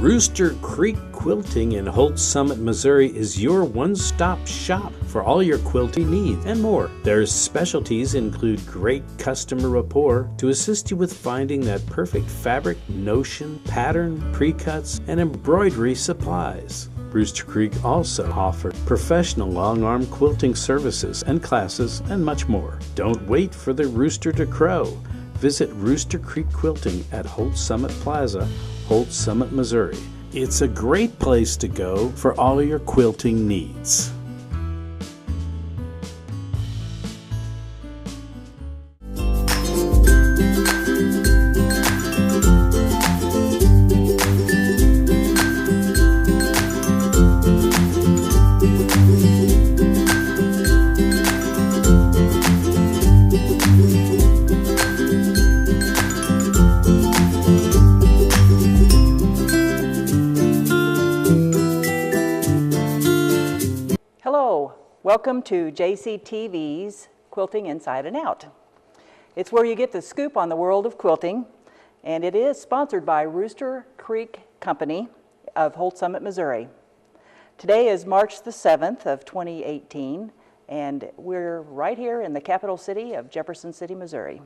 Rooster Creek Quilting in Holt Summit, Missouri is your one-stop shop for all your quilting needs and more. Their specialties include great customer rapport to assist you with finding that perfect fabric, notion, pattern, pre-cuts, and embroidery supplies. Rooster Creek also offers professional long-arm quilting services and classes and much more. Don't wait for the rooster to crow. Visit Rooster Creek Quilting at Holt Summit Plaza, Holt Summit, Missouri. It's a great place to go for all your quilting needs. Welcome to JCTV's Quilting Inside and Out. It's where you get the scoop on the world of quilting, and it is sponsored by Rooster Creek Company of Holt Summit, Missouri. Today is March the 7th of 2018, and we're right here in the capital city of Jefferson City, Missouri.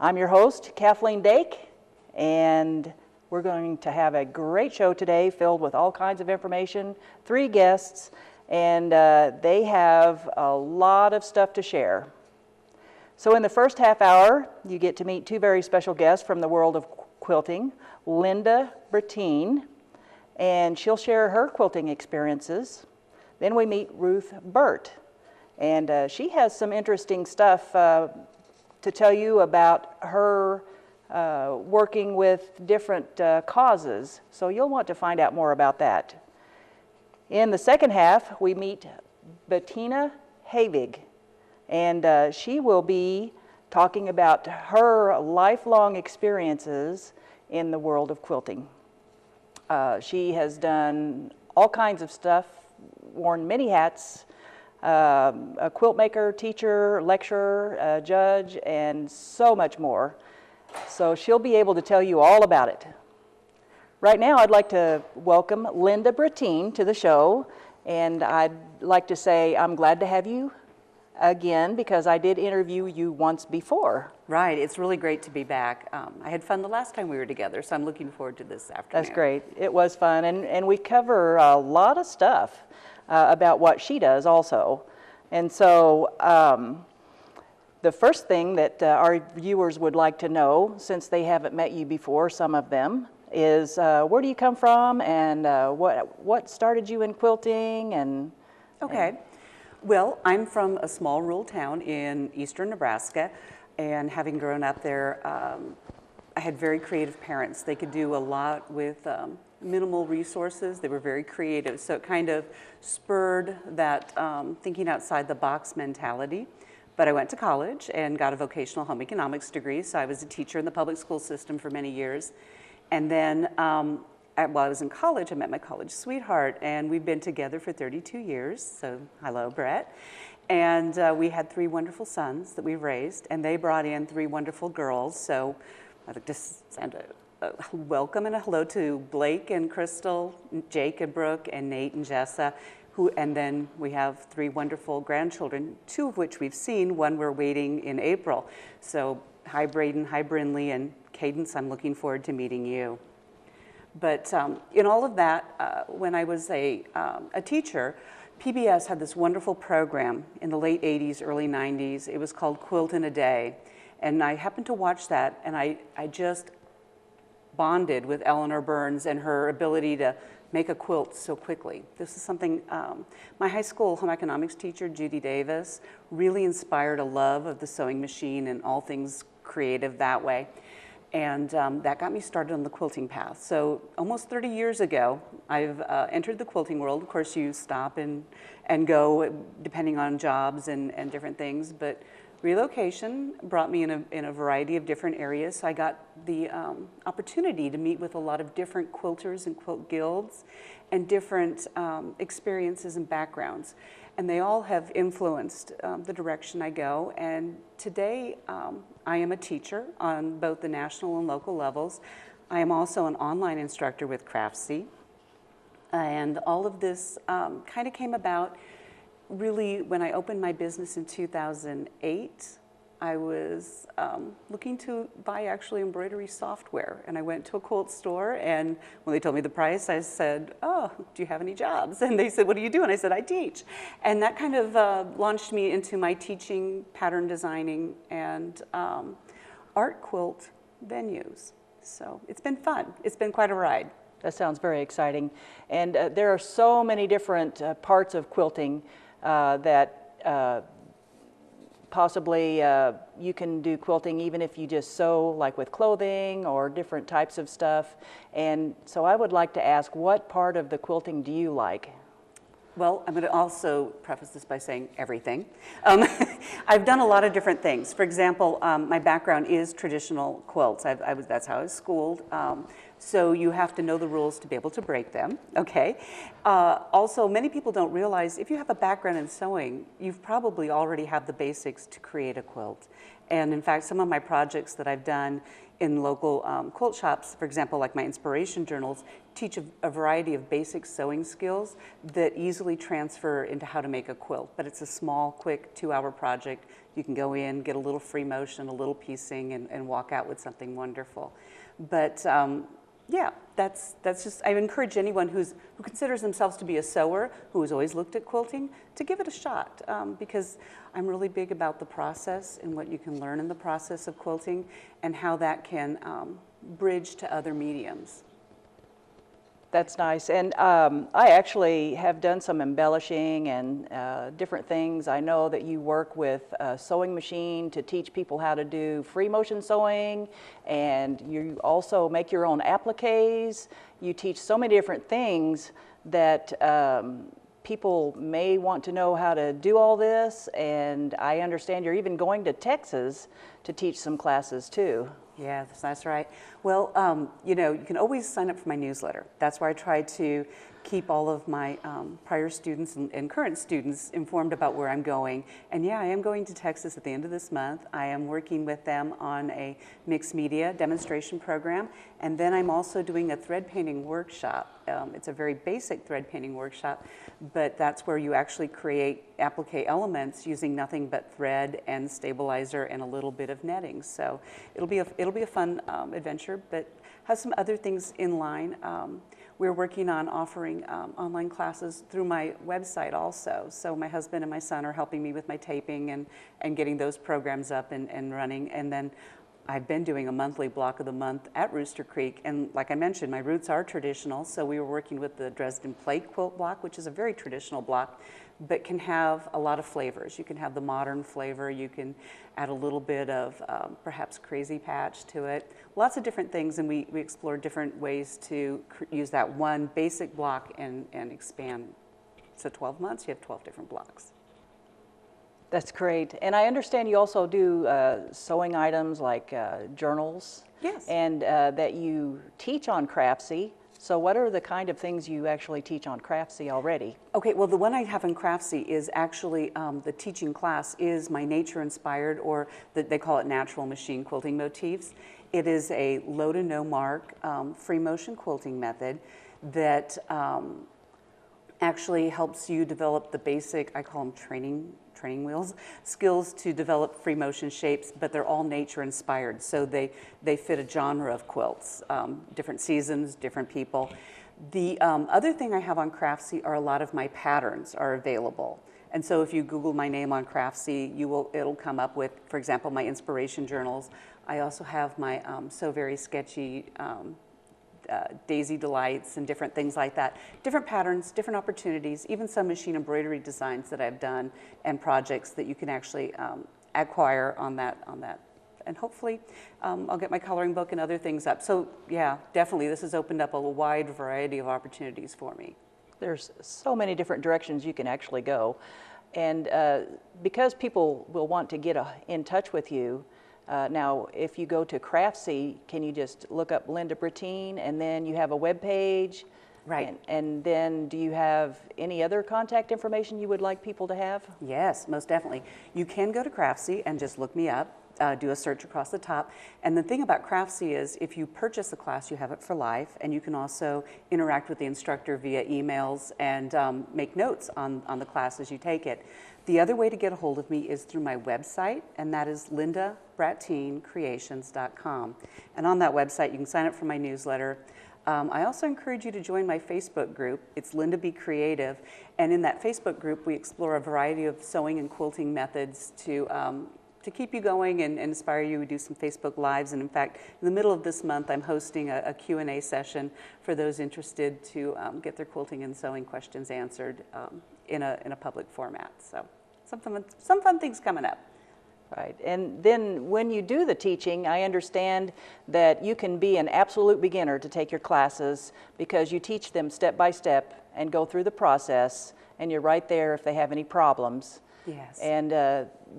I'm your host, Kathleen Dake, and we're going to have a great show today filled with all kinds of information, 3 guests, and they have a lot of stuff to share. So in the first half hour, you get to meet 2 very special guests from the world of quilting, Linda Bratten, and she'll share her quilting experiences. Then we meet Ruth Burt, and she has some interesting stuff to tell you about her working with different causes, so you'll want to find out more about that. In the second half, we meet Bettina Havig, and she will be talking about her lifelong experiences in the world of quilting. She has done all kinds of stuff, worn many hats, a quilt maker, teacher, lecturer, judge, and so much more. So she'll be able to tell you all about it. Right now, I'd like to welcome Linda Bratten to the show, and I'd like to say I'm glad to have you again because I did interview you once before. Right, it's really great to be back. I had fun the last time we were together, so I'm looking forward to this afternoon. That's great. It was fun, and we cover a lot of stuff about what she does also. And so the first thing that our viewers would like to know, since they haven't met you before, some of them, is where do you come from, and what started you in quilting? Okay. Well, I'm from a small rural town in eastern Nebraska, and having grown up there, I had very creative parents. They could do a lot with minimal resources. They were very creative, so it kind of spurred that thinking outside the box mentality. But I went to college and got a vocational home economics degree, so I was a teacher in the public school system for many years. And then while I was in college, I met my college sweetheart, and we've been together for 32 years, so hello, Brett. And we had 3 wonderful sons that we raised, and they brought in 3 wonderful girls, so I'd like to send a welcome and a hello to Blake and Crystal, Jake and Brooke, and Nate and Jessa, and then we have 3 wonderful grandchildren, 2 of which we've seen, 1 we're waiting in April. So hi Braden, hi Brinley, and Cadence, I'm looking forward to meeting you. But in all of that, when I was a teacher, PBS had this wonderful program in the late 80s, early 90s. It was called Quilt in a Day. And I happened to watch that, and I just bonded with Eleanor Burns and her ability to make a quilt so quickly. This is something, my high school home economics teacher, Judy Davis, really inspired a love of the sewing machine and all things creative that way. And that got me started on the quilting path. So almost 30 years ago, I've entered the quilting world. Of course, you stop and go depending on jobs and different things, but relocation brought me in a variety of different areas. So I got the opportunity to meet with a lot of different quilters and quilt guilds and different experiences and backgrounds. And they all have influenced the direction I go. And today, I am a teacher on both the national and local levels. I am also an online instructor with Craftsy. And all of this kind of came about really when I opened my business in 2008. I was looking to buy actually embroidery software, and I went to a quilt store, and when they told me the price, I said, oh, do you have any jobs? And they said, what do you do? And I said, I teach. And that kind of launched me into my teaching, pattern designing, and art quilt venues. So it's been fun. It's been quite a ride. That sounds very exciting. And there are so many different parts of quilting that possibly you can do quilting even if you just sew, like with clothing or different types of stuff. And so I would like to ask, what part of the quilting do you like? Well, I'm going to also preface this by saying everything. I've done a lot of different things. For example, my background is traditional quilts. That's how I was schooled. So you have to know the rules to be able to break them, okay? Also, many people don't realize if you have a background in sewing, you've probably already have the basics to create a quilt. And in fact, some of my projects that I've done in local quilt shops, for example, like my inspiration journals, teach a variety of basic sewing skills that easily transfer into how to make a quilt. But it's a small, quick 2-hour project. You can go in, get a little free motion, a little piecing, and walk out with something wonderful. But yeah, that's just, I encourage anyone who considers themselves to be a sewer, who has always looked at quilting, to give it a shot, because I'm really big about the process and what you can learn in the process of quilting and how that can bridge to other mediums. That's nice. And I actually have done some embellishing and different things. I know that you work with a sewing machine to teach people how to do free motion sewing, and you also make your own appliques. You teach so many different things that people may want to know how to do all this, and I understand you're even going to Texas to teach some classes too. Yeah, that's right. Well, you know, you can always sign up for my newsletter. That's where I try to keep all of my prior students and current students informed about where I'm going. And yeah, I am going to Texas at the end of this month. I am working with them on a mixed media demonstration program. And then I'm also doing a thread painting workshop. It's a very basic thread painting workshop, but that's where you actually create applique elements using nothing but thread and stabilizer and a little bit of netting. So it'll be a fun adventure, but has some other things in line. We're working on offering online classes through my website also. So my husband and my son are helping me with my taping and getting those programs up and running. And then I've been doing a monthly block of the month at Rooster Creek. And like I mentioned, my roots are traditional. So we were working with the Dresden Plate Quilt block, which is a very traditional block, but can have a lot of flavors. You can have the modern flavor. You can add a little bit of perhaps crazy patch to it. Lots of different things, and we explore different ways to use that one basic block and expand. So 12 months, you have 12 different blocks. That's great. And I understand you also do sewing items like journals. Yes. And that you teach on Craftsy. So what are the kind of things you actually teach on Craftsy already? Okay, well, the one I have in Craftsy is actually, the teaching class is my nature-inspired, or they call it natural machine quilting motifs. It is a low to no mark free motion quilting method that actually helps you develop the basic, I call them training wheels, skills to develop free motion shapes, but they're all nature inspired. So they fit a genre of quilts, different seasons, different people. The other thing I have on Craftsy are a lot of my patterns are available. And so if you Google my name on Craftsy, it'll come up with, for example, my inspiration journals. I also have my So Very Sketchy Daisy Delights and different things like that. Different patterns, different opportunities, even some machine embroidery designs that I've done and projects that you can actually acquire on that. And hopefully I'll get my coloring book and other things up. So yeah, definitely this has opened up a wide variety of opportunities for me. There's so many different directions you can actually go. And because people will want to get in touch with you, now, if you go to Craftsy, can you just look up Linda Bratten, and then you have a web page? Right. And then do you have any other contact information you would like people to have? Yes, most definitely. You can go to Craftsy and just look me up. do a search across the top. And the thing about Craftsy is if you purchase a class, you have it for life, and you can also interact with the instructor via emails and make notes on the class as you take it. The other way to get a hold of me is through my website, and that is lindabrattencreations.com. And on that website, you can sign up for my newsletter. I also encourage you to join my Facebook group. It's Linda Be Creative. And in that Facebook group, we explore a variety of sewing and quilting methods to keep you going and inspire you. We do some Facebook Lives. And in fact, in the middle of this month, I'm hosting a Q&A session for those interested to get their quilting and sewing questions answered in a public format. So some fun things coming up. Right, and then when you do the teaching, I understand that you can be an absolute beginner to take your classes because you teach them step by step and go through the process, and you're right there if they have any problems. Yes. And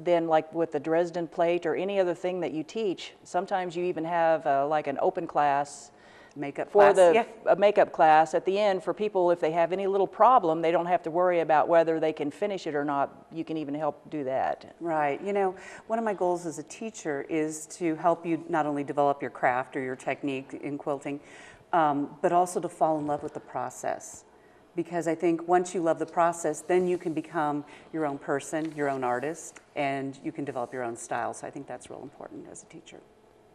then like with the Dresden plate or any other thing that you teach, sometimes you even have like an open class Makeup for class. a makeup class at the end for people. If they have any little problem, they don't have to worry about whether they can finish it or not. You can even help do that. Right. You know, one of my goals as a teacher is to help you not only develop your craft or your technique in quilting, but also to fall in love with the process. Because I think once you love the process, then you can become your own person, your own artist, and you can develop your own style. So I think that's real important as a teacher.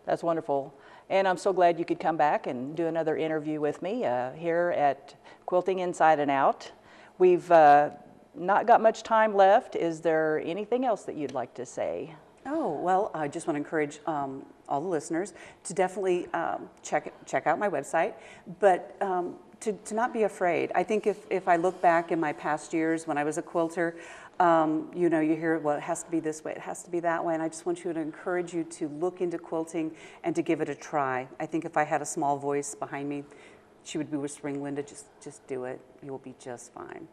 That's wonderful. And I'm so glad you could come back and do another interview with me here at Quilting Inside and Out. We've not got much time left. Is there anything else that you'd like to say? Oh, well, I just want to encourage all the listeners to definitely check out my website, but to not be afraid. I think if I look back in my past years when I was a quilter, you know, you hear, well, it has to be this way, it has to be that way, and I just want you to encourage you to look into quilting and to give it a try. I think if I had a small voice behind me, she would be whispering, Linda, just do it. You will be just fine.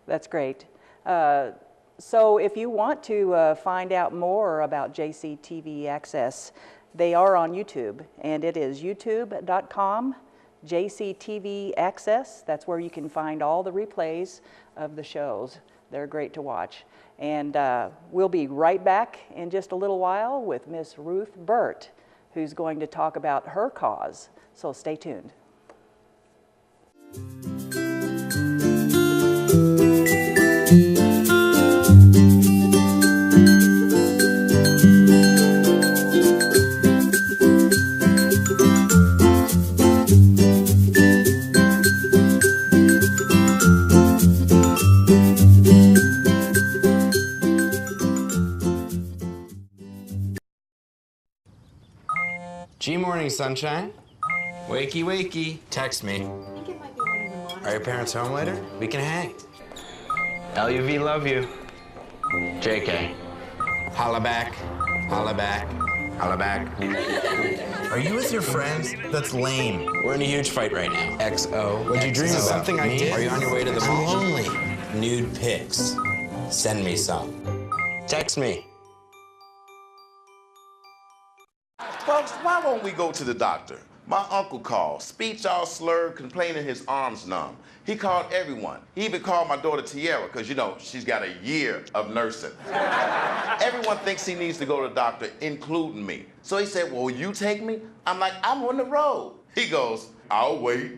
That's great. So if you want to find out more about JCTV Access, they are on YouTube, and it is youtube.com, JCTV Access. That's where you can find all the replays of the shows. They're great to watch. And we'll be right back in just a little while with Miss Ruth Burt, who's going to talk about her cause. So stay tuned. G-morning, sunshine. Wakey, wakey. Text me. Are your parents home later? We can hang. LUV, love you. JK. Holla back. Holla back. Holla back. Are you with your friends? That's lame. We're in a huge fight right now. XO. What'd you dream about? Something I did? Are you on your way to the mall? I'm lonely. Nude pics. Send me some. Text me. Folks, why won't we go to the doctor? My uncle called, speech all slurred, complaining his arms numb. He called everyone. He even called my daughter Tiara, because, you know, she's got a year of nursing. Everyone thinks he needs to go to the doctor, including me. So he said, well, will you take me? I'm like, I'm on the road. He goes, I'll wait.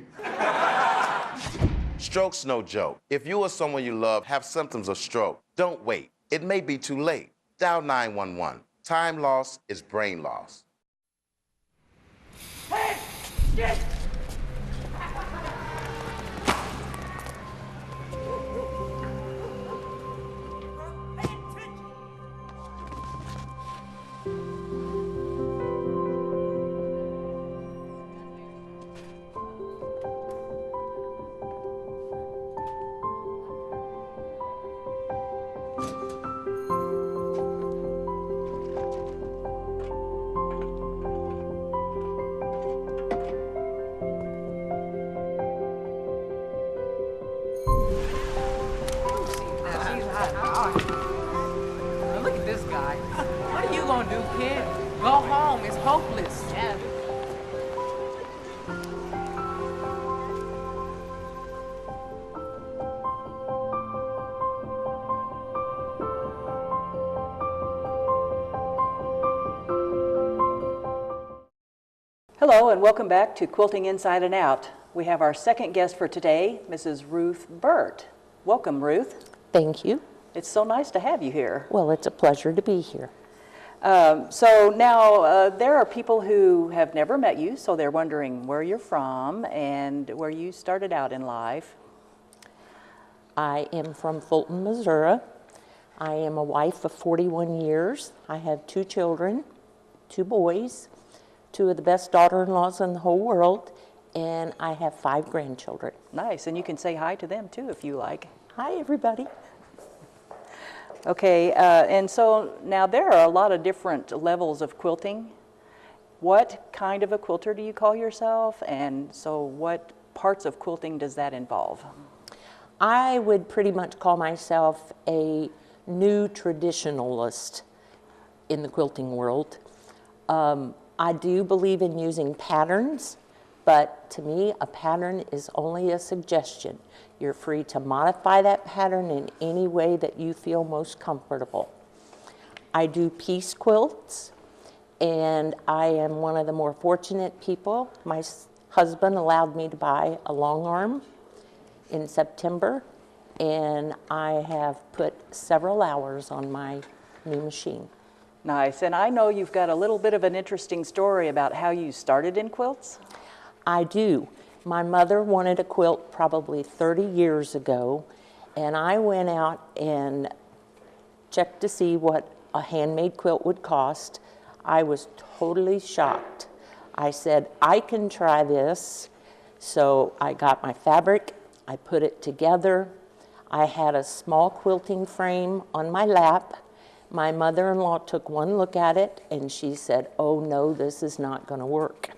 Stroke's no joke. If you or someone you love have symptoms of stroke, don't wait. It may be too late. Dial 911. Time loss is brain loss. Hey! Get! Look at this guy. What are you gonna do, kid? Go home. It's hopeless. Yeah. Hello and welcome back to Quilting Inside and Out. We have our second guest for today, Mrs. Ruth Burt. Welcome, Ruth. Thank you. It's so nice to have you here. Well, it's a pleasure to be here. So now there are people who have never met you, so they're wondering where you're from and where you started out in life. I am from Fulton, Missouri. I am a wife of 41 years. I have 2 children, 2 boys, 2 of the best daughter-in-laws in the whole world, and I have 5 grandchildren. Nice, and you can say hi to them too if you like. Hi, everybody. Okay, and so now there are a lot of different levels of quilting. What kind of a quilter do you call yourself? And so what parts of quilting does that involve? I would pretty much call myself a new traditionalist in the quilting world. I do believe in using patterns, but to me, a pattern is only a suggestion. You're free to modify that pattern in any way that you feel most comfortable. I do piece quilts, and I am one of the more fortunate people. My husband allowed me to buy a long arm in September, and I have put several hours on my new machine. Nice, and I know you've got a little bit of an interesting story about how you started in quilts. I do. My mother wanted a quilt probably 30 years ago, and I went out and checked to see what a handmade quilt would cost. I was totally shocked. I said, I can try this. So I got my fabric, I put it together. I had a small quilting frame on my lap. My mother-in-law took one look at it, and she said, oh no, this is not going to work.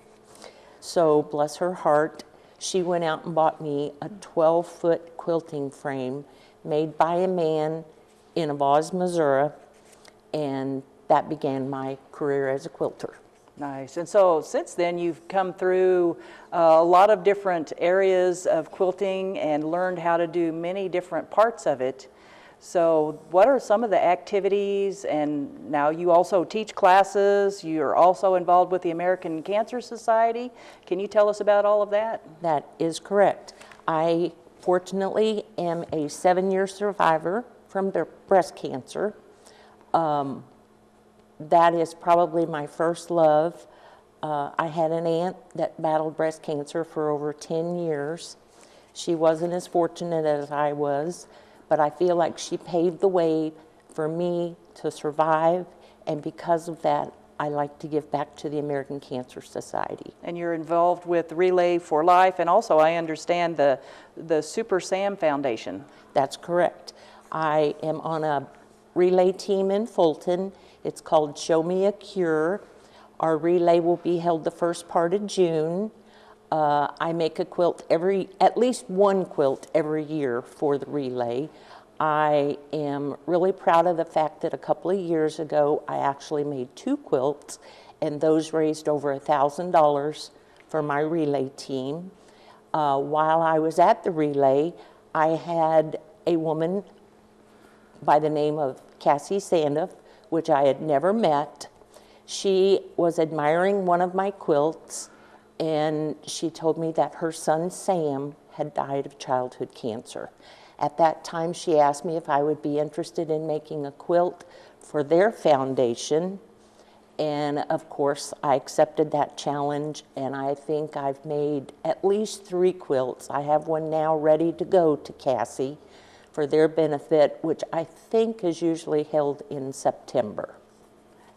So, bless her heart, she went out and bought me a 12-foot quilting frame made by a man in Havig, Missouri, and that began my career as a quilter. Nice. And so since then, you've come through a lot of different areas of quilting and learned how to do many different parts of it. So what are some of the activities? And now you also teach classes. You're also involved with the American Cancer Society. Can you tell us about all of that? That is correct. I fortunately am a 7-year survivor from breast cancer. That is probably my first love. I had an aunt that battled breast cancer for over 10 years. She wasn't as fortunate as I was, but I feel like she paved the way for me to survive, and because of that, I like to give back to the American Cancer Society. And you're involved with Relay for Life, and also I understand the Super Sam Foundation. That's correct. I am on a relay team in Fulton. It's called Show Me a Cure. Our relay will be held the first part of June. I make a quilt at least one quilt every year for the relay. I am really proud of the fact that a couple of years ago, I actually made 2 quilts, and those raised over $1,000 for my relay team. While I was at the relay, I had a woman by the name of Cassie Sandiff, which I had never met. She was admiring one of my quilts, and she told me that her son Sam had died of childhood cancer. At that time, she asked me if I would be interested in making a quilt for their foundation, and of course I accepted that challenge, and I think I've made at least 3 quilts. I have one now ready to go to Cassie for their benefit, which I think is usually held in September.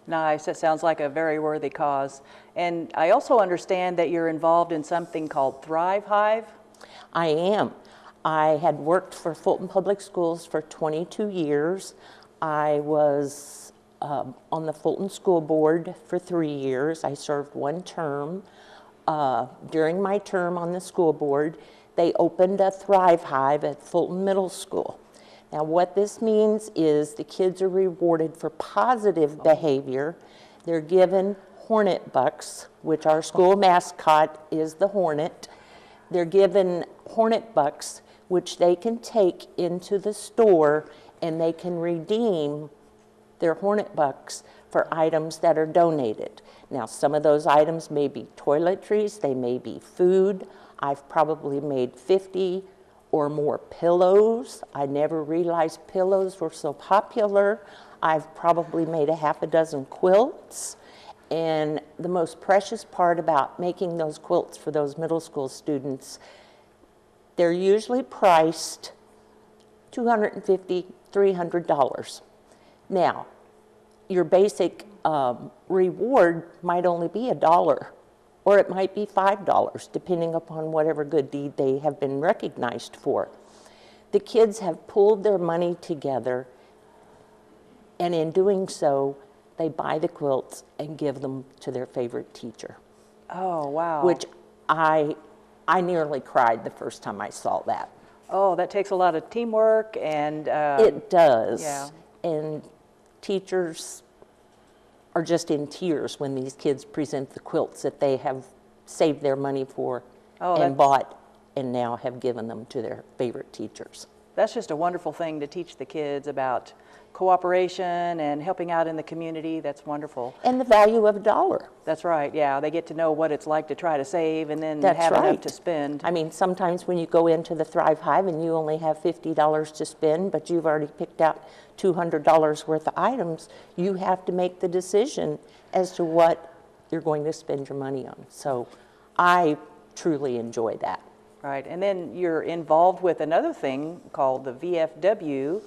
Nice. That sounds like a very worthy cause. And I also understand that you're involved in something called Thrive Hive. I am. I had worked for Fulton Public Schools for 22 years. I was on the Fulton School Board for 3 years. I served 1 term. During my term on the school board, they opened a Thrive Hive at Fulton Middle School. Now what this means is the kids are rewarded for positive behavior. They're given hornet bucks, which our school mascot is the hornet. They're given hornet bucks, which they can take into the store, and they can redeem their hornet bucks for items that are donated. Now, some of those items may be toiletries, they may be food. I've probably made 50 or more pillows. I never realized pillows were so popular. I've probably made a half a dozen quilts. And the most precious part about making those quilts for those middle school students, they're usually priced $250, $300. Now, your basic reward might only be $1, or it might be $5, depending upon whatever good deed they have been recognized for. The kids have pulled their money together, and in doing so, they buy the quilts and give them to their favorite teacher. Oh, wow. Which I nearly cried the first time I saw that. Oh, that takes a lot of teamwork and... It does. Yeah. And teachers are just in tears when these kids present the quilts that they have saved their money for and bought and now have given them to their favorite teachers. That's just a wonderful thing to teach the kids about cooperation and helping out in the community. That's wonderful. And the value of $1. That's right, yeah. They get to know what it's like to try to save and then That's have right. enough to spend. I mean, sometimes when you go into the Thrive Hive and you only have $50 to spend, but you've already picked out $200 worth of items, you have to make the decision as to what you're going to spend your money on. So I truly enjoy that. Right, and then you're involved with another thing called the VFW.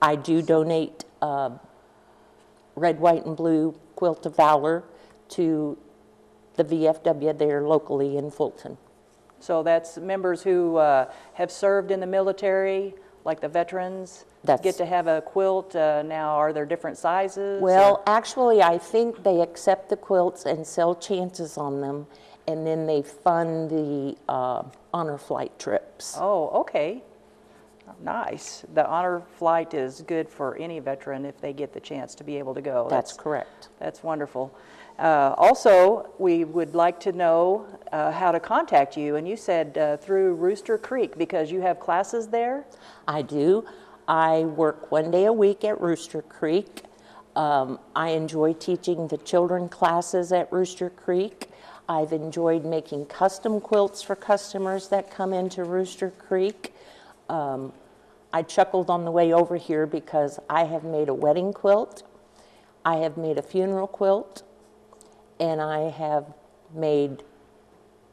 I do donate red, white, and blue Quilt of Valor to the VFW there locally in Fulton. So that's members who have served in the military, like the veterans, get to have a quilt. Now, are there different sizes? Well, actually, I think they accept the quilts and sell chances on them, and then they fund the honor flight trips. Oh, okay. Nice. The honor flight is good for any veteran if they get the chance to be able to go. That's correct. That's wonderful. Also, we would like to know how to contact you, and you said through Rooster Creek because you have classes there? I do. I work one day a week at Rooster Creek. I enjoy teaching the children classes at Rooster Creek. I've enjoyed making custom quilts for customers that come into Rooster Creek. I chuckled on the way over here because I have made a wedding quilt, I have made a funeral quilt, and I have made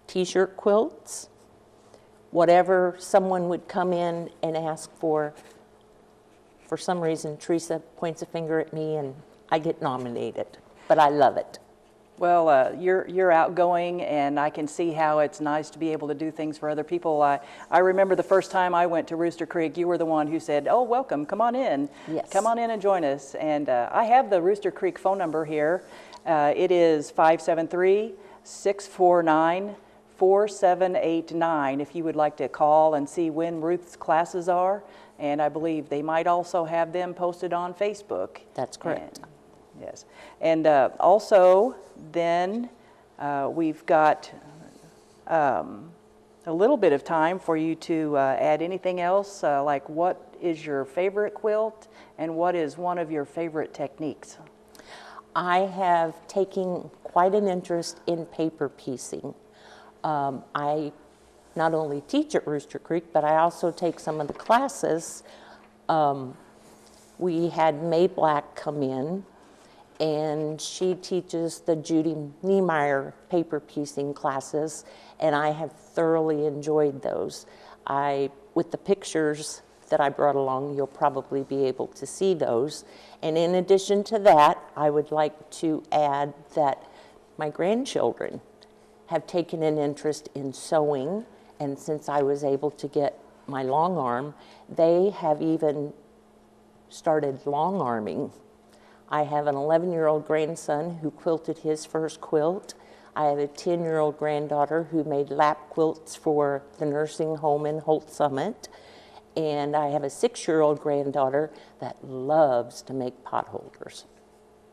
t-shirt quilts. Whatever someone would come in and ask for some reason, Teresa points a finger at me and I get nominated, but I love it. Well, you're outgoing, and I can see how it's nice to be able to do things for other people. I remember the first time I went to Rooster Creek, you were the one who said, "Oh, welcome, come on in. Yes. Come on in and join us." And I have the Rooster Creek phone number here. It is 573-649-4789 if you would like to call and see when Ruth's classes are. And I believe they might also have them posted on Facebook. That's correct. Yes. And also, then we've got a little bit of time for you to add anything else, like what is your favorite quilt and what is one of your favorite techniques? I have taken quite an interest in paper piecing. I not only teach at Rooster Creek, but I also take some of the classes. We had May Black come in, and she teaches the Judy Niemeyer paper piecing classes, and I have thoroughly enjoyed those. With the pictures that I brought along, you'll probably be able to see those. And in addition to that, I would like to add that my grandchildren have taken an interest in sewing, and since I was able to get my long arm, they have even started long arming. I have an 11-year-old grandson who quilted his first quilt. I have a 10-year-old granddaughter who made lap quilts for the nursing home in Holt Summit. And I have a 6-year-old granddaughter that loves to make pot holders.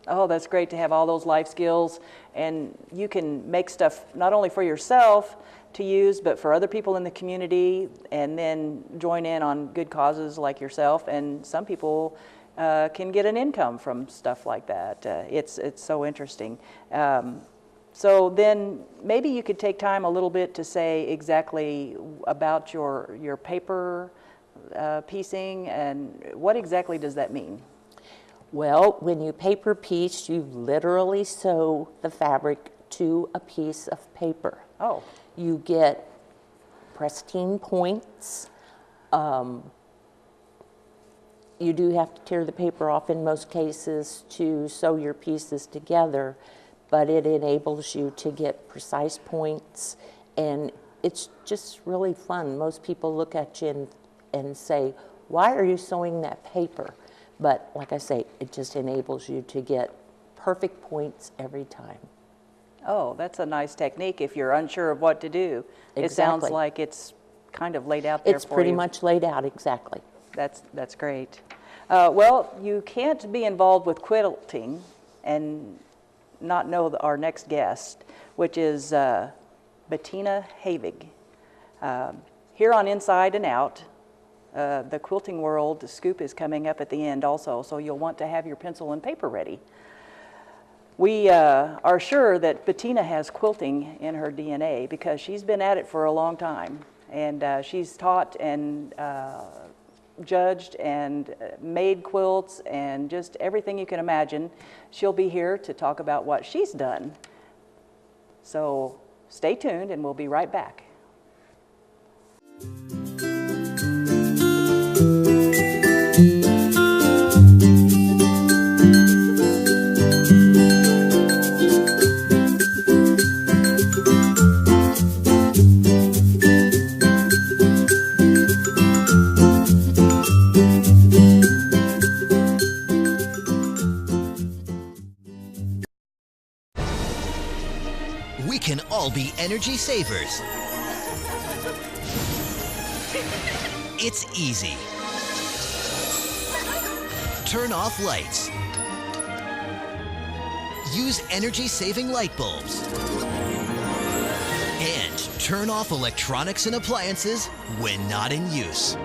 Oh, that's great to have all those life skills. And you can make stuff not only for yourself to use, but for other people in the community, and then join in on good causes like yourself. And some people can get an income from stuff like that. It's so interesting. So then maybe you could take time a little bit to say exactly about your paper piecing, and what exactly does that mean? Well, when you paper piece, you literally sew the fabric to a piece of paper. Oh. You get pristine points. You do have to tear the paper off in most cases to sew your pieces together, but it enables you to get precise points, and it's just really fun. Most people look at you and say, why are you sewing that paper? But like I say, it just enables you to get perfect points every time. Oh, that's a nice technique if you're unsure of what to do. Exactly. It sounds like it's kind of laid out there for you. It's pretty much laid out, exactly. That's great. Well, you can't be involved with quilting and not know our next guest, which is Bettina Havig. Here on Inside and Out, the quilting world scoop is coming up at the end also, so you'll want to have your pencil and paper ready. We are sure that Bettina has quilting in her DNA because she's been at it for a long time, and she's taught and judged and made quilts and just everything you can imagine. She'll be here to talk about what she's done. So stay tuned and we'll be right back. We can all be energy savers. It's easy. Turn off lights. Use energy-saving light bulbs. And turn off electronics and appliances when not in use.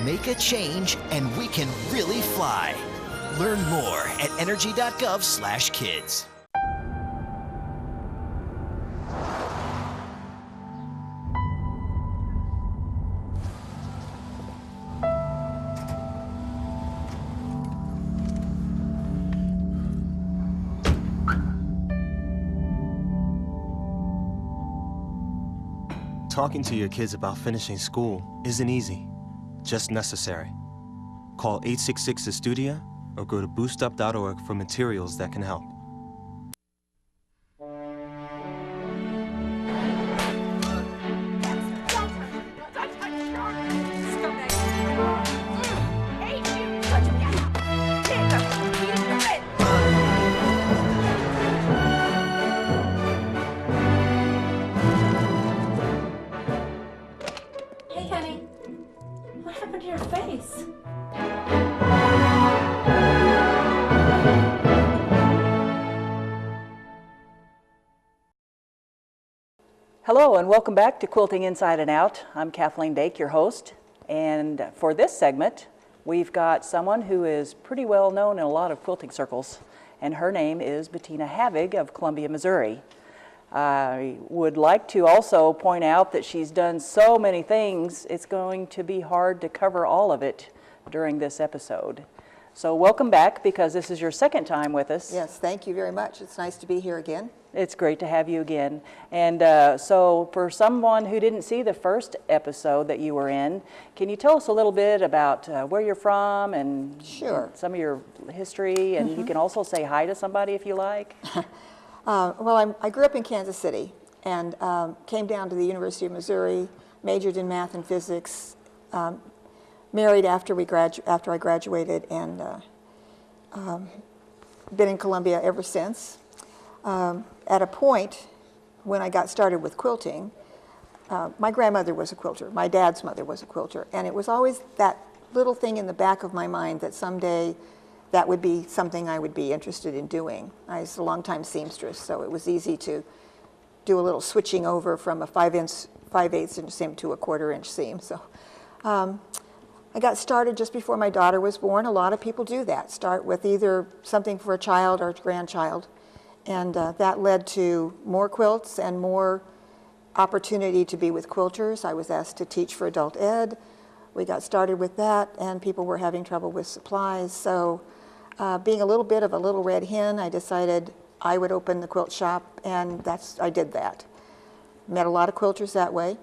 Make a change and we can really fly. Learn more at energy.gov/kids. Talking to your kids about finishing school isn't easy, just necessary. Call 866-STUDIO or go to boostup.org for materials that can help. Hey, honey. What happened to your face? Hello and welcome back to Quilting Inside and Out. I'm Kathleen Dake, your host, and for this segment we've got someone who is pretty well known in a lot of quilting circles, and her name is Bettina Havig of Columbia, Missouri. I would like to also point out that she's done so many things, it's going to be hard to cover all of it during this episode. So welcome back, because this is your second time with us. Yes, thank you very much. It's nice to be here again. It's great to have you again. And so for someone who didn't see the first episode that you were in, can you tell us a little bit about where you're from and Sure. some of your history? And you can also say hi to somebody if you like. Well, I grew up in Kansas City and came down to the University of Missouri, majored in math and physics, married after I graduated, and been in Columbia ever since. At a point when I got started with quilting, my grandmother was a quilter, my dad's mother was a quilter, and it was always that little thing in the back of my mind that someday that would be something I would be interested in doing. I was a long-time seamstress, so it was easy to do a little switching over from a 5/8 inch seam to a 1/4 inch seam. So I got started just before my daughter was born. A lot of people do that, start with either something for a child or a grandchild. And that led to more quilts and more opportunity to be with quilters. I was asked to teach for adult ed. We got started with that, and people were having trouble with supplies. So being a little bit of a little red hen, I decided I would open the quilt shop, and I did that. Met a lot of quilters that way.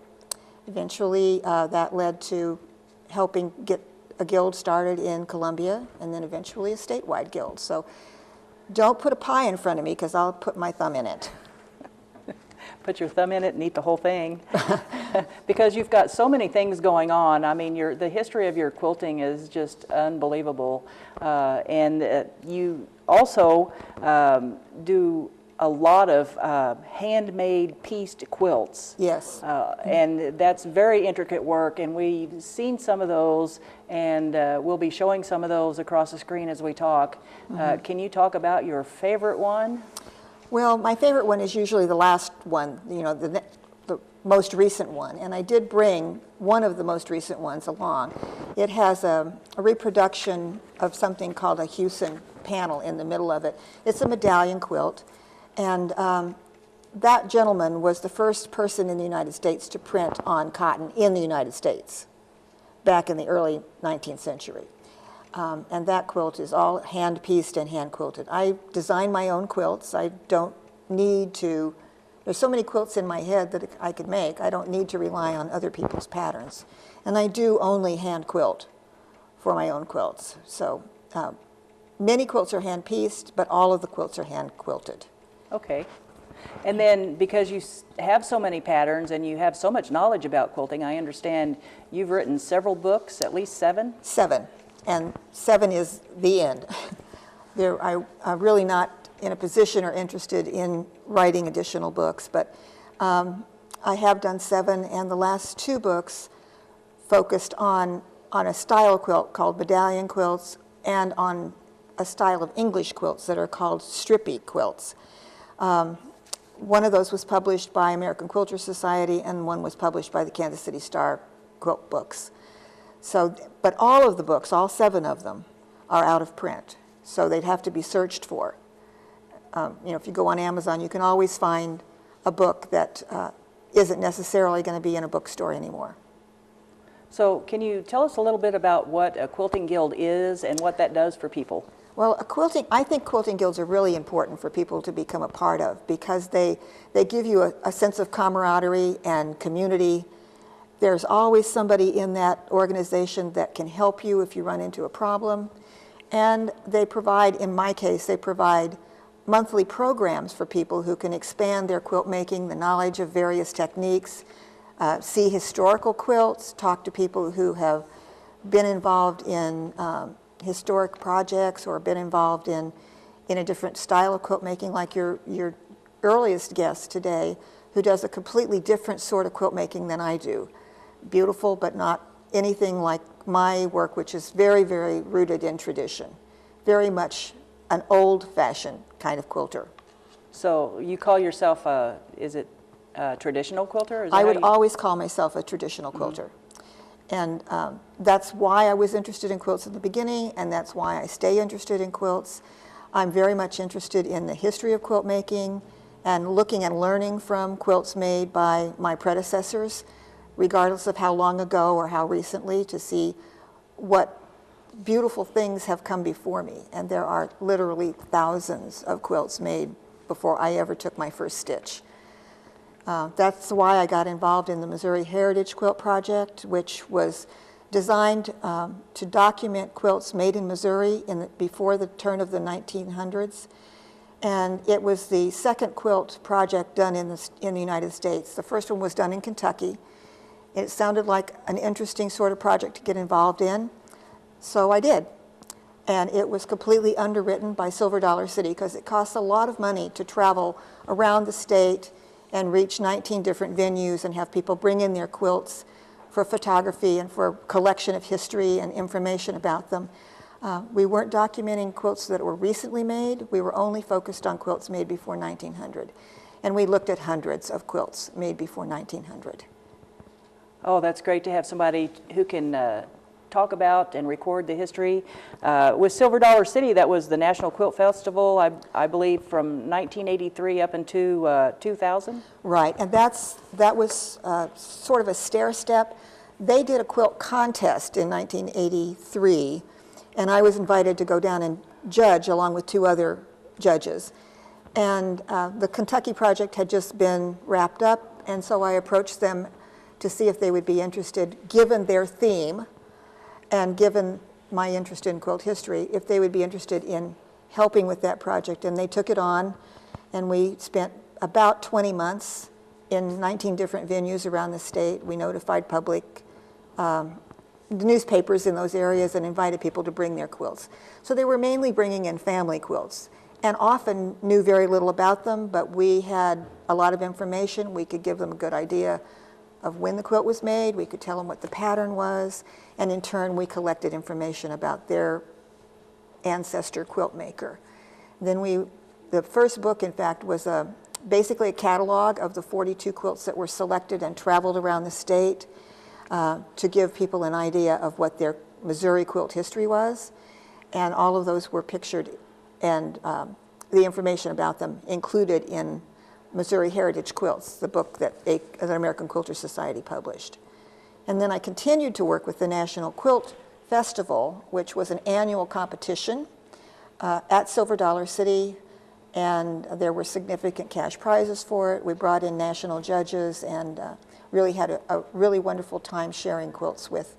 Eventually, that led to helping get a guild started in Columbia, and then eventually a statewide guild. So don't put a pie in front of me, because I'll put my thumb in it. Put your thumb in it and eat the whole thing. Because you've got so many things going on. I mean, the history of your quilting is just unbelievable. And you also do a lot of handmade pieced quilts. Yes. And that's very intricate work, and we've seen some of those, and we'll be showing some of those across the screen as we talk. Can you talk about your favorite one? Well, my favorite one is usually the last one, the most recent one, and I did bring one of the most recent ones along. It has a reproduction of something called a Hewson panel in the middle of it. It's a medallion quilt, and that gentleman was the first person in the United States to print on cotton in the United States back in the early 19th century. And that quilt is all hand-pieced and hand-quilted. I design my own quilts. I don't need to, there's so many quilts in my head that I could make. I don't need to rely on other people's patterns. And I do only hand-quilt for my own quilts. So many quilts are hand-pieced, but all of the quilts are hand-quilted. Okay. And then because you have so many patterns and you have so much knowledge about quilting, I understand you've written several books, at least 7? 7. And 7 is the end. I'm really not in a position or interested in writing additional books, but I have done 7, and the last 2 books focused on a style quilt called medallion quilts and on a style of English quilts that are called strippy quilts. One of those was published by American Quilter Society, and one was published by the Kansas City Star Quilt Books. So, but all of the books, all 7 of them, are out of print. So they'd have to be searched for. If you go on Amazon, you can always find a book that isn't necessarily going to be in a bookstore anymore. So can you tell us a little bit about what a quilting guild is and what that does for people? Well, I think quilting guilds are really important for people to become a part of, because they give you a sense of camaraderie and community. There's always somebody in that organization that can help you if you run into a problem. And they provide, in my case, they provide monthly programs for people who can expand their quilt making, the knowledge of various techniques, see historical quilts, talk to people who have been involved in historic projects or been involved in a different style of quilt making, like your earliest guest today, who does a completely different sort of quilt making than I do. Beautiful, but not anything like my work, which is very, very rooted in tradition. Very much an old-fashioned kind of quilter. So you call yourself a traditional quilter? I would always call myself a traditional quilter. And that's why I was interested in quilts in the beginning, and that's why I stay interested in quilts. I'm very much interested in the history of quilt making and looking and learning from quilts made by my predecessors, regardless of how long ago or how recently, to see what beautiful things have come before me. And there are literally thousands of quilts made before I ever took my first stitch. That's why I got involved in the Missouri Heritage Quilt Project, which was designed to document quilts made in Missouri before the turn of the 1900s. And it was the second quilt project done in the United States. The first one was done in Kentucky. It sounded like an interesting sort of project to get involved in, so I did. And it was completely underwritten by Silver Dollar City, because it costs a lot of money to travel around the state and reach 19 different venues and have people bring in their quilts for photography and for collection of history and information about them. We weren't documenting quilts that were recently made. We were only focused on quilts made before 1900. And we looked at hundreds of quilts made before 1900. Oh, that's great to have somebody who can talk about and record the history. With Silver Dollar City, that was the National Quilt Festival, I believe, from 1983 up into 2000? Right, and that was sort of a stair step. They did a quilt contest in 1983, and I was invited to go down and judge along with 2 other judges. And the Kentucky project had just been wrapped up, and so I approached them to see if they would be interested, given their theme and given my interest in quilt history, if they would be interested in helping with that project. And they took it on, and we spent about 20 months in 19 different venues around the state. We notified public newspapers in those areas and invited people to bring their quilts. So they were mainly bringing in family quilts, and often knew very little about them, but we had a lot of information. We could give them a good idea of when the quilt was made. We could tell them what the pattern was, and in turn we collected information about their ancestor quilt maker. Then the first book, in fact, was basically a catalog of the 42 quilts that were selected and traveled around the state to give people an idea of what their Missouri quilt history was, and all of those were pictured, and the information about them included in Missouri Heritage Quilts, the book that the American Quilter Society published. And then I continued to work with the National Quilt Festival, which was an annual competition at Silver Dollar City, and there were significant cash prizes for it. We brought in national judges and really had a really wonderful time sharing quilts with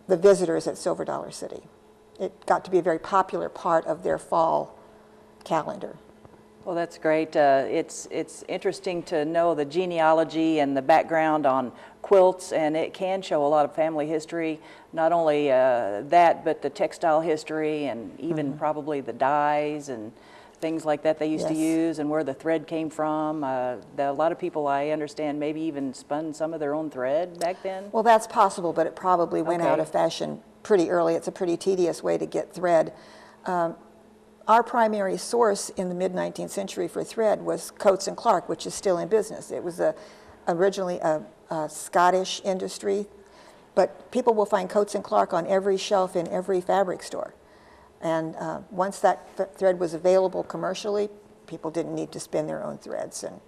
the visitors at Silver Dollar City. It got to be a very popular part of their fall calendar. Well, that's great. It's interesting to know the genealogy and the background on quilts, and it can show a lot of family history, not only that, but the textile history and even probably the dyes and things like that they used to use, and where the thread came from. A lot of people, I understand, maybe even spun some of their own thread back then. Well, that's possible, but it probably went out of fashion pretty early. It's a pretty tedious way to get thread. Our primary source in the mid-19th century for thread was Coates and Clark, which is still in business. It was originally a Scottish industry, but people will find Coates and Clark on every shelf in every fabric store. And once that thread was available commercially, people didn't need to spin their own threads and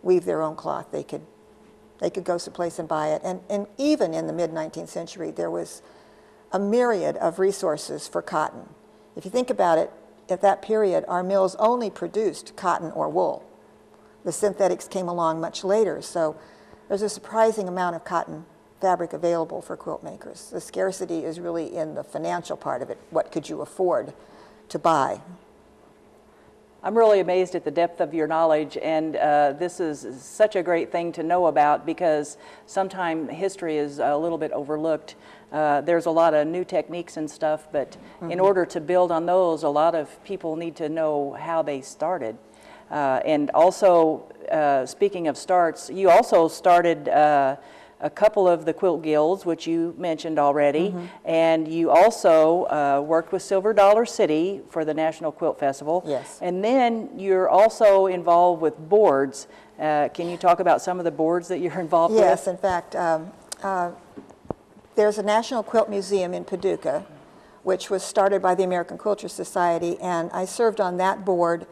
weave their own cloth. They could go someplace and buy it. And even in the mid-19th century, there was a myriad of resources for cotton. If you think about it, at that period, our mills only produced cotton or wool. The synthetics came along much later, so there's a surprising amount of cotton fabric available for quilt makers. The scarcity is really in the financial part of it. What could you afford to buy? I'm really amazed at the depth of your knowledge, and this is such a great thing to know about, because sometimes history is a little bit overlooked. There's a lot of new techniques and stuff, but in order to build on those, a lot of people need to know how they started. And also, speaking of starts, you also started a couple of the quilt guilds, which you mentioned already, and you also worked with Silver Dollar City for the National Quilt Festival. Yes. And then you're also involved with boards. Can you talk about some of the boards that you're involved with? Yes, in fact, there's a National Quilt Museum in Paducah, which was started by the American Quilter Society, and I served on that board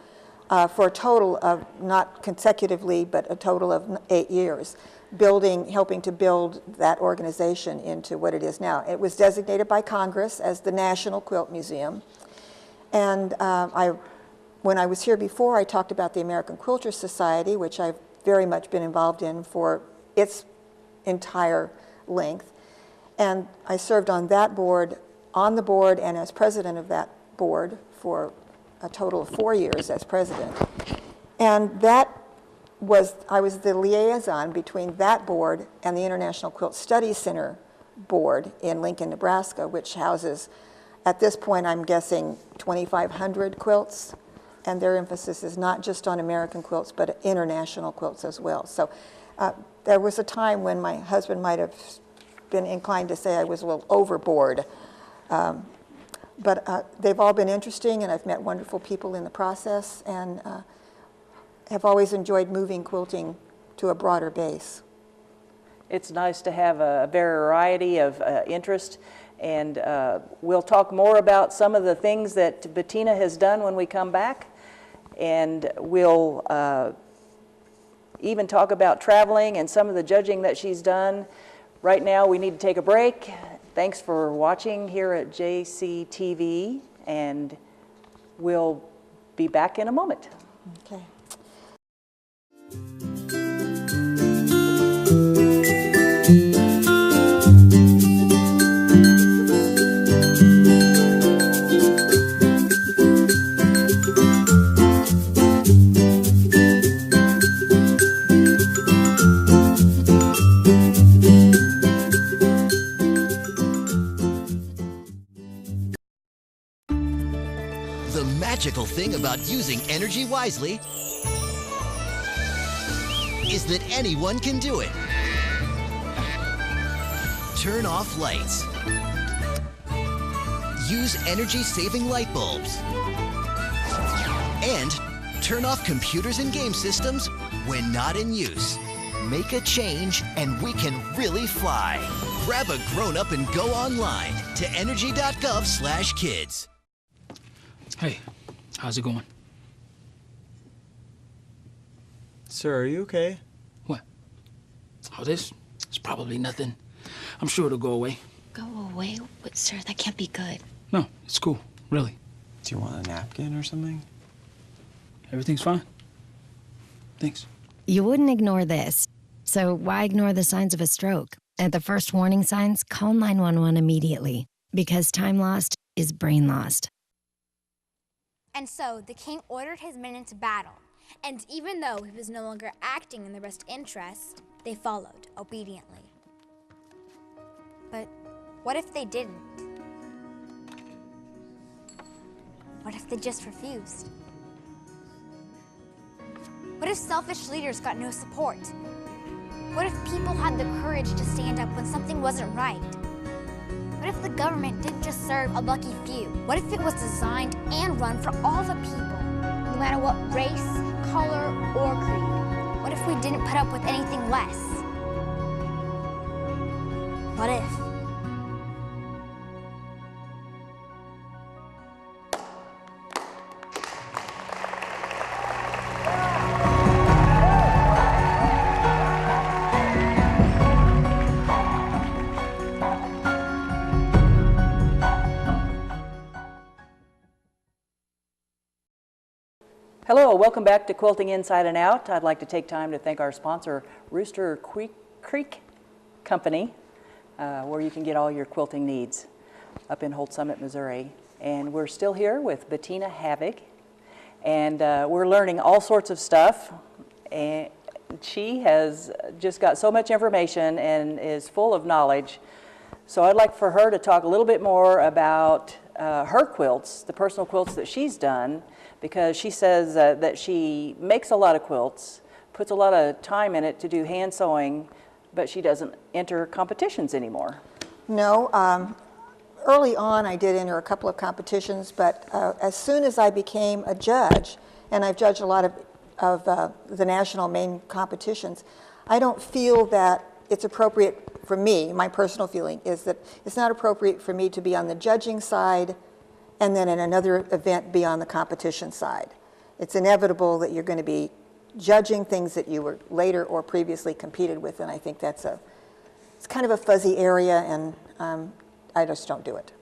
for a total of, not consecutively, but a total of 8 years, helping to build that organization into what it is now. It was designated by Congress as the National Quilt Museum, and when I was here before, I talked about the American Quilter Society, which I've very much been involved in for its entire length. And I served on that board, on the board, and as president of that board for a total of 4 years as president. And I was the liaison between that board and the International Quilt Studies Center board in Lincoln, Nebraska, which houses, at this point, I'm guessing 2,500 quilts. And their emphasis is not just on American quilts, but international quilts as well. So there was a time when my husband might have been inclined to say I was a little overboard. But they've all been interesting, and I've met wonderful people in the process, and have always enjoyed moving quilting to a broader base. It's nice to have a variety of interest, And we'll talk more about some of the things that Bettina has done when we come back. And we'll even talk about traveling and some of the judging that she's done. Right now, we need to take a break. Thanks for watching here at JCTV, and we'll be back in a moment. Okay. The magical thing about using energy wisely is that anyone can do it. Turn off lights. Use energy-saving light bulbs. And turn off computers and game systems when not in use. Make a change and we can really fly. Grab a grown-up and go online to energy.gov/kids. Hey, how's it going? Sir, are you okay? What? Oh, this? It's probably nothing. I'm sure it'll go away. Go away? But, sir, that can't be good. No, it's cool, really. Do you want a napkin or something? Everything's fine. Thanks. You wouldn't ignore this. So why ignore the signs of a stroke? At the first warning signs, call 911 immediately. Because time lost is brain lost. And so the king ordered his men into battle, and even though he was no longer acting in their best interest, they followed obediently. But what if they didn't? What if they just refused? What if selfish leaders got no support? What if people had the courage to stand up when something wasn't right? What if the government didn't just serve a lucky few? What if it was designed and run for all the people, no matter what race, color, or creed? What if we didn't put up with anything less? What if? Hello, welcome back to Quilting Inside and Out. I'd like to take time to thank our sponsor, Rooster Creek Company, where you can get all your quilting needs up in Holt Summit, Missouri. And we're still here with Bettina Havig, and we're learning all sorts of stuff. And she has just got so much information and is full of knowledge. So I'd like for her to talk a little bit more about her quilts, the personal quilts that she's done, because she says that she makes a lot of quilts, puts a lot of time in it to do hand sewing, but she doesn't enter competitions anymore. No, early on I did enter a couple of competitions, but as soon as I became a judge, and I've judged a lot of the national main competitions, I don't feel that it's appropriate for me. My personal feeling is that it's not appropriate for me to be on the judging side and then in another event be on the competition side. It's inevitable that you're going to be judging things that you were later or previously competed with, and I think it's kind of a fuzzy area, and I just don't do it.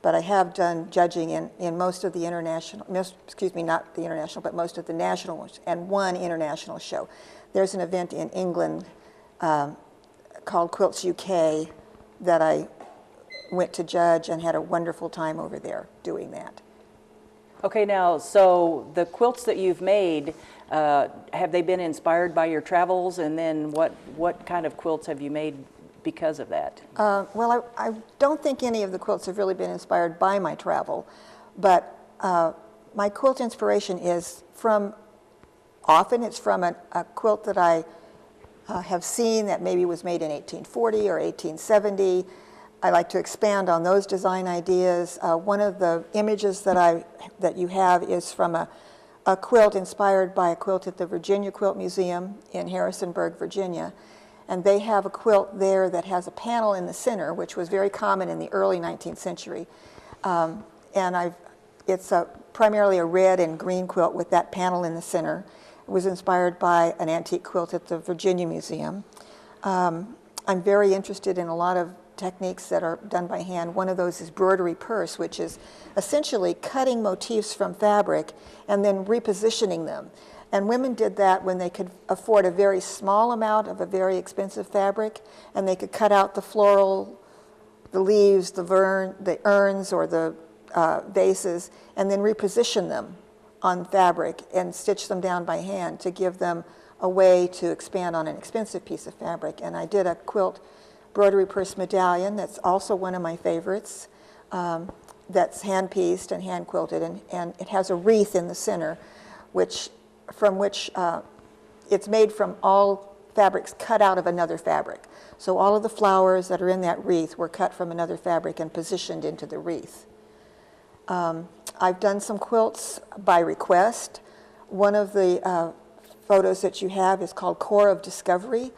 But I have done judging in most of the international, excuse me, not the international, but most of the national ones, and one international show. There's an event in England called Quilts UK that I went to judge and had a wonderful time over there doing that. Okay, now, so the quilts that you've made, have they been inspired by your travels? And then what kind of quilts have you made because of that? Well, I don't think any of the quilts have really been inspired by my travel, but my quilt inspiration is often it's from a quilt that I have seen that maybe was made in 1840 or 1870. I like to expand on those design ideas. One of the images that you have is from a quilt inspired by a quilt at the Virginia Quilt Museum in Harrisonburg, Virginia. And they have a quilt there that has a panel in the center, which was very common in the early 19th century. It's primarily a red and green quilt with that panel in the center. It was inspired by an antique quilt at the Virginia Museum. I'm very interested in a lot of techniques that are done by hand. One of those is broderie purse, which is essentially cutting motifs from fabric and then repositioning them. And women did that when they could afford a very small amount of a very expensive fabric, and they could cut out the floral, the leaves, the urns, or the vases, and then reposition them on fabric and stitch them down by hand to give them a way to expand on an expensive piece of fabric. And I did a quilt broderie purse medallion that's also one of my favorites, that's hand-pieced and hand-quilted, and it has a wreath in the center, from which it's made from all fabrics cut out of another fabric. So all of the flowers that are in that wreath were cut from another fabric and positioned into the wreath. I've done some quilts by request. One of the photos that you have is called Core of Discovery,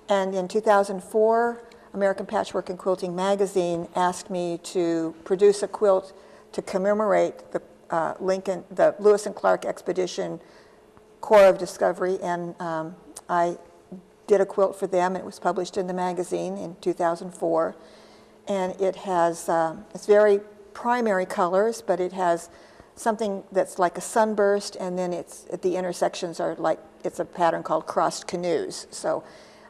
and in 2004, American Patchwork and Quilting magazine asked me to produce a quilt to commemorate the Lewis and Clark expedition Core of Discovery, and I did a quilt for them. It was published in the magazine in 2004, and it has it's very primary colors, but it has something that's like a sunburst, and then the intersections are like, it's a pattern called crossed canoes. So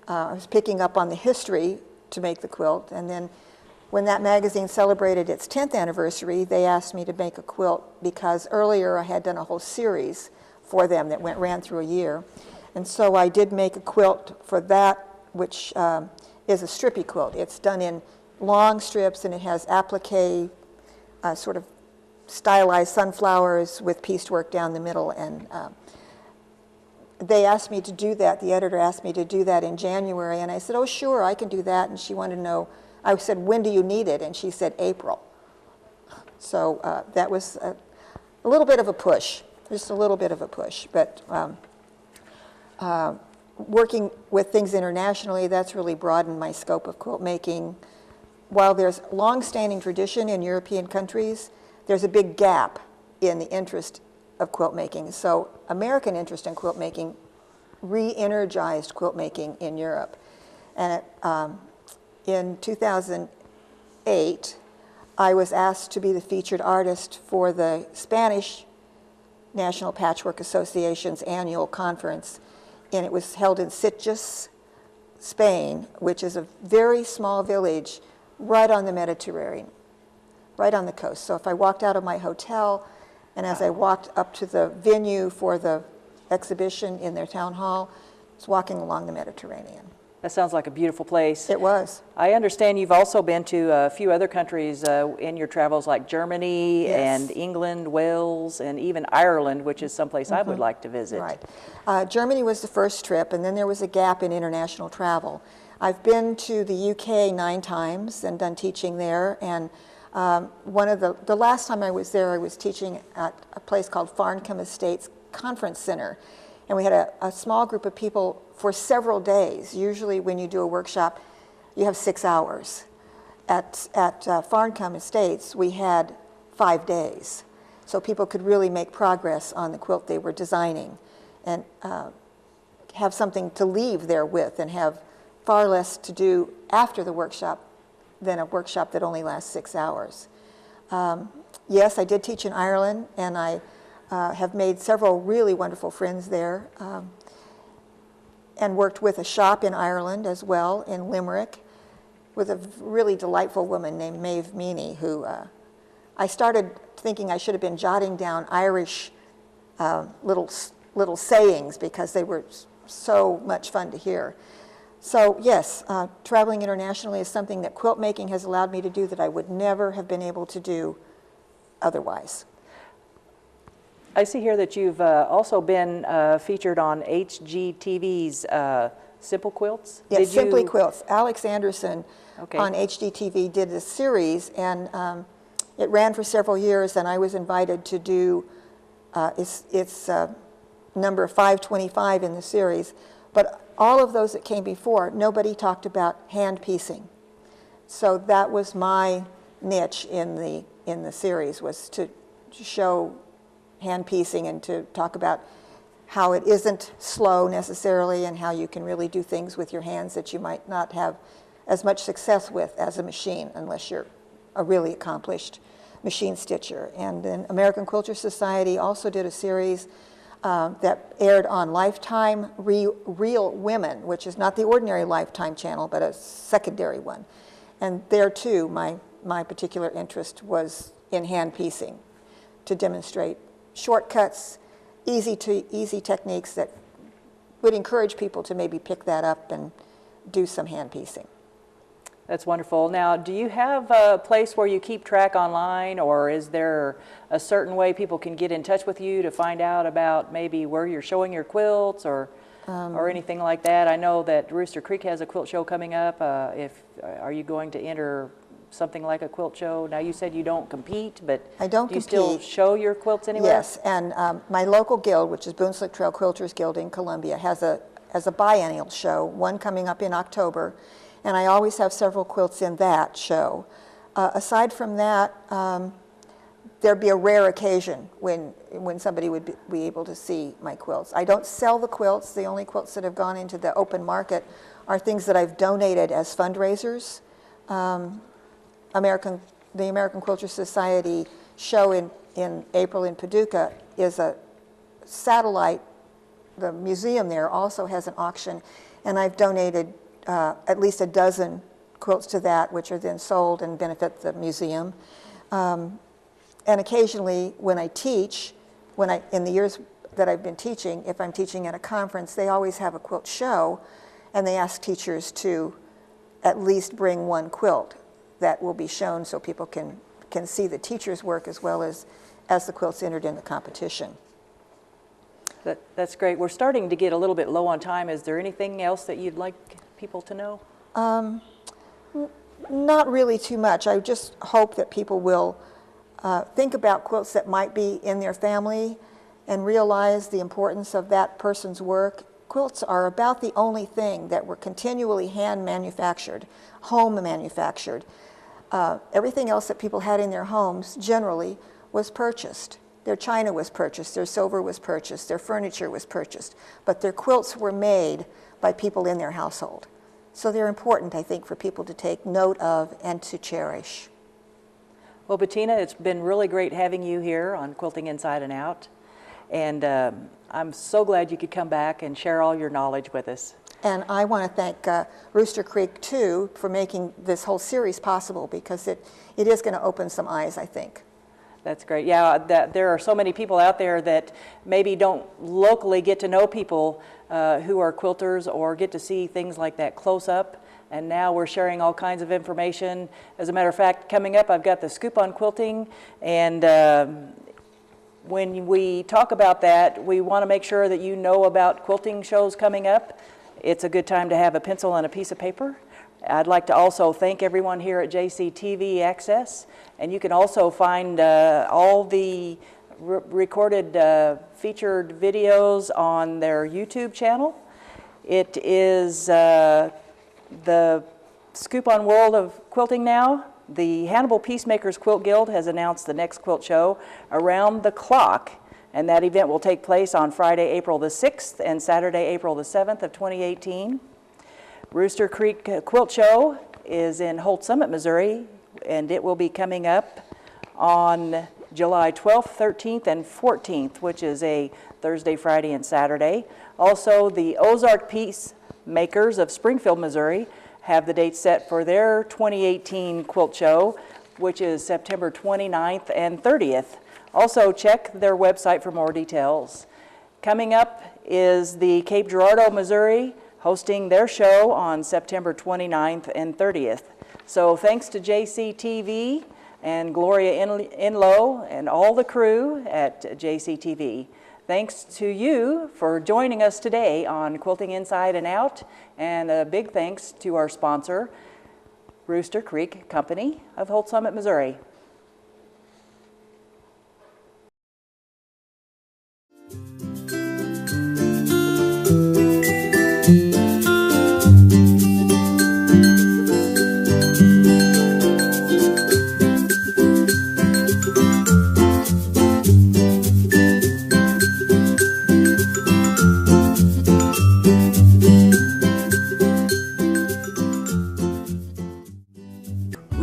I was picking up on the history to make the quilt, and then when that magazine celebrated its 10th anniversary, they asked me to make a quilt because earlier I had done a whole series for them that ran through a year. And so I did make a quilt for that, which is a strippy quilt. It's done in long strips, and it has applique, sort of stylized sunflowers with pieced work down the middle. And they asked me to do that. The editor asked me to do that in January, and I said, oh, sure, I can do that. And she wanted to know, I said, when do you need it? And she said, April. So that was a little bit of a push, just a little bit of a push. But working with things internationally, that's really broadened my scope of quilt making. While there's long-standing tradition in European countries, there's a big gap in the interest of quilt making. So American interest in quilt making re-energized quilt making in Europe. And in 2008, I was asked to be the featured artist for the Spanish National Patchwork Association's annual conference, and it was held in Sitges, Spain, which is a very small village right on the Mediterranean, right on the coast. So if I walked out of my hotel, and as I walked up to the venue for the exhibition in their town hall, I was walking along the Mediterranean. That sounds like a beautiful place. It was. I understand you've also been to a few other countries in your travels, like Germany, yes, and England, Wales, and even Ireland, which is someplace I would like to visit. Right. Germany was the first trip, and then there was a gap in international travel. I've been to the UK 9 times and done teaching there, and one of the last time I was there, I was teaching at a place called Farncombe Estates Conference Center, and we had a small group of people for several days. Usually when you do a workshop, you have 6 hours. At Farncombe Estates, we had 5 days, so people could really make progress on the quilt they were designing and have something to leave there with, and have far less to do after the workshop than a workshop that only lasts 6 hours. Yes, I did teach in Ireland, and I have made several really wonderful friends there, and worked with a shop in Ireland as well, in Limerick, with a really delightful woman named Maeve Meany, who I started thinking I should have been jotting down Irish little sayings because they were so much fun to hear. So yes, traveling internationally is something that quilt making has allowed me to do that I would never have been able to do otherwise. I see here that you've also been featured on HGTV's Simple Quilts. Yes, Simply Quilts. Alex Anderson on HGTV did a series, and it ran for several years, and I was invited to do its number 525 in the series. But all of those that came before, nobody talked about hand piecing. So that was my niche in the series, was to show hand piecing and to talk about how it isn't slow necessarily and how you can really do things with your hands that you might not have as much success with as a machine unless you're a really accomplished machine stitcher. And then American Quilter Society also did a series that aired on Lifetime Real Women, which is not the ordinary Lifetime channel, but a secondary one. And there too, my particular interest was in hand piecing to demonstrate shortcuts, easy techniques that would encourage people to maybe pick that up and do some hand piecing. That's wonderful. Now, do you have a place where you keep track online, or is there a certain way people can get in touch with you to find out about maybe where you're showing your quilts or anything like that? I know that Rooster Creek has a quilt show coming up. Are you going to enter something like a quilt show? Now, you said you don't compete, but I don't do you compete. still show your quilts anywhere? Yes, and my local guild, which is Boonslick Trail Quilters Guild in Columbia, has a biennial show, one coming up in October, and I always have several quilts in that show. Aside from that, there'd be a rare occasion when somebody would be able to see my quilts. I don't sell the quilts. The only quilts that have gone into the open market are things that I've donated as fundraisers. The American Quilter Society show in April in Paducah is a satellite. The museum there also has an auction, and I've donated at least a dozen quilts to that, which are then sold and benefit the museum. And occasionally when I teach, in the years that I've been teaching, if I'm teaching at a conference, they always have a quilt show, and they ask teachers to at least bring one quilt that will be shown so people can see the teacher's work as well as the quilts entered in the competition. That's great. We're starting to get a little bit low on time. Is there anything else that you'd like people to know? Not really too much. I just hope that people will think about quilts that might be in their family and realize the importance of that person's work. Quilts are about the only thing that were continually hand manufactured, home manufactured. Everything else that people had in their homes generally was purchased. Their china was purchased, their silver was purchased, their furniture was purchased, but their quilts were made by people in their household. So they're important, I think, for people to take note of and to cherish. Well, Bettina, it's been really great having you here on Quilting Inside and Out. And I'm so glad you could come back and share all your knowledge with us. And I want to thank Rooster Creek, too, for making this whole series possible, because it is going to open some eyes, I think. That's great. Yeah, there are so many people out there that maybe don't locally get to know people who are quilters or get to see things like that close up. And now we're sharing all kinds of information. As a matter of fact, coming up, I've got the Scoop on Quilting. And when we talk about that, we want to make sure that you know about quilting shows coming up. It's a good time to have a pencil and a piece of paper. I'd like to also thank everyone here at JCTV Access, and you can also find all the recorded featured videos on their YouTube channel. It is the Scoop on World of Quilting now. The Hannibal Peacemakers Quilt Guild has announced the next quilt show around the clock, and that event will take place on Friday, April the 6th and Saturday, April the 7th of 2018. Rooster Creek Quilt Show is in Holt Summit, Missouri, and it will be coming up on July 12th, 13th, and 14th, which is a Thursday, Friday, and Saturday. Also, the Ozark Peacemakers of Springfield, Missouri, have the date set for their 2018 quilt show, which is September 29th and 30th. Also, check their website for more details. Coming up is the Cape Girardeau, Missouri, hosting their show on September 29th and 30th. So thanks to JCTV and Gloria Inlow and all the crew at JCTV. Thanks to you for joining us today on Quilting Inside and Out, and a big thanks to our sponsor, Rooster Creek Company of Holt Summit, Missouri. Thank you.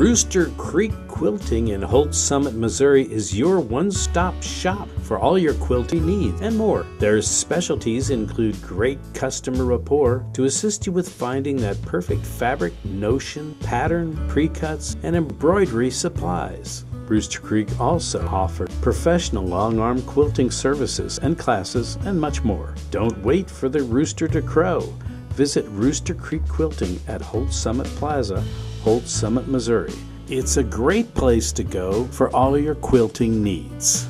Rooster Creek Quilting in Holt Summit, Missouri is your one-stop shop for all your quilting needs and more. Their specialties include great customer rapport to assist you with finding that perfect fabric, notion, pattern, pre-cuts, and embroidery supplies. Rooster Creek also offers professional long-arm quilting services and classes and much more. Don't wait for the rooster to crow. Visit Rooster Creek Quilting at Holt Summit Plaza, Holt Summit, Missouri. It's a great place to go for all your quilting needs.